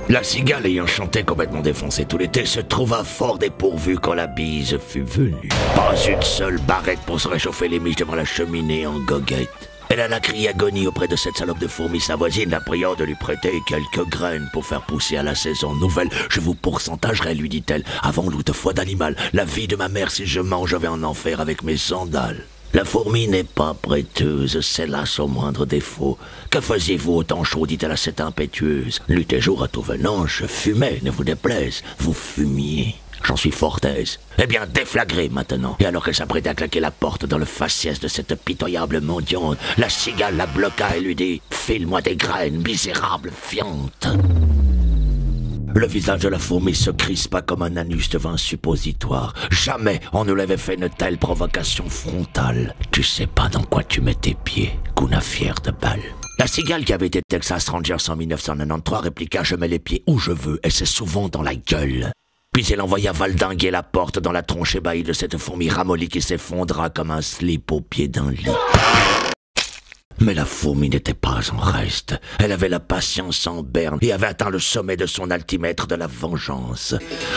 La cigale ayant chanté complètement défoncée tout l'été se trouva fort dépourvue quand la bise fut venue. Pas une seule barrette pour se réchauffer les miches devant la cheminée en goguette. Elle alla crier agonie auprès de cette salope de fourmi, sa voisine, la priant de lui prêter quelques graines pour faire pousser à la saison nouvelle. Je vous pourcentagerai, lui dit-elle, avant l'eau de foi d'animal. La vie de ma mère, si je mange, je vais en enfer avec mes sandales. La fourmi n'est pas prêteuse, c'est là son moindre défaut. Que faisiez-vous au temps chaud, dit-elle à cette impétueuse. Nuit et jour à tout venant, je fumais, ne vous déplaise, vous fumiez. J'en suis fort aise. Eh bien, déflagrez maintenant. Et alors qu'elle s'apprêtait à claquer la porte dans le faciès de cette pitoyable mendiante, la cigale la bloqua et lui dit « File-moi des graines, misérable fiente !» Le visage de la fourmi se crispa comme un anus devant un suppositoire. Jamais on ne lui avait fait une telle provocation frontale. Tu sais pas dans quoi tu mets tes pieds, Kuna fière de balle. La cigale qui avait été Texas Rangers en 1993 répliqua « Je mets les pieds où je veux et c'est souvent dans la gueule ». Puis elle envoya valdinguer la porte dans la tronche ébahie de cette fourmi ramollie qui s'effondra comme un slip au pied d'un lit. Mais la fourmi n'était pas en reste. Elle avait la patience sans berne et avait atteint le sommet de son altimètre de la vengeance.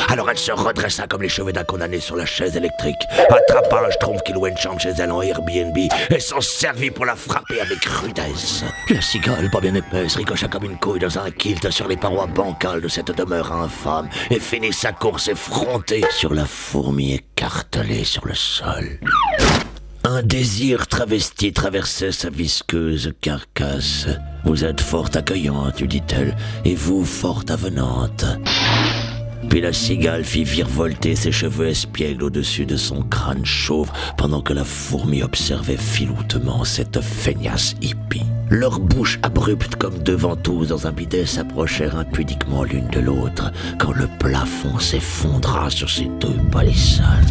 Alors elle se redressa comme les cheveux d'un condamné sur la chaise électrique, attrapa un schtroumpf qui louait une chambre chez elle en Airbnb et s'en servit pour la frapper avec rudesse. La cigale, pas bien épaisse, ricocha comme une couille dans un kilt sur les parois bancales de cette demeure infâme et finit sa course effrontée sur la fourmi écartelée sur le sol. Un désir travesti traversait sa visqueuse carcasse. « Vous êtes fort accueillante, lui dit-elle, et vous fort avenante. » Puis la cigale fit virevolter ses cheveux espiègles au-dessus de son crâne chauve pendant que la fourmi observait filoutement cette feignasse hippie. Leurs bouches abruptes comme deux ventouses dans un bidet s'approchèrent impudiquement l'une de l'autre quand le plafond s'effondra sur ces deux palissades.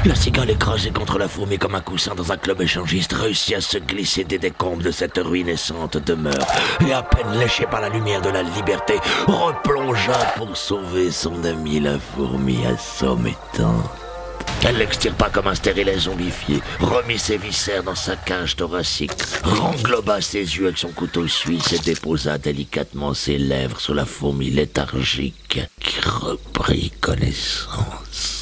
La cigale écrasée contre la fourmi comme un coussin dans un club échangiste réussit à se glisser des décombres de cette ruinescente demeure et à peine léchée par la lumière de la liberté, replongea pour sauver son amie la fourmi assommée-tante. Elle l'extirpa comme un stérilet zombifié, remit ses viscères dans sa cage thoracique, rengloba ses yeux avec son couteau suisse et déposa délicatement ses lèvres sur la fourmi léthargique qui reprit connaissance.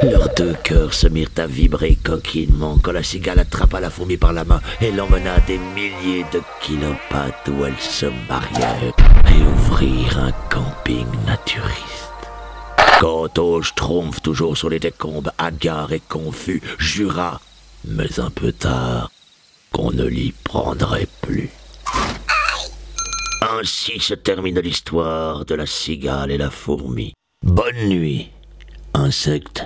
Leurs deux cœurs se mirent à vibrer coquinement quand la cigale attrapa la fourmi par la main et l'emmena à des milliers de kilopathes où elles se marièrent et ouvrirent un camping naturiste. Quant au schtroumpf, toujours sur les décombres, hagard et confus, jura, mais un peu tard, qu'on ne l'y prendrait plus. Ainsi se termine l'histoire de la cigale et la fourmi. Bonne nuit, insectes.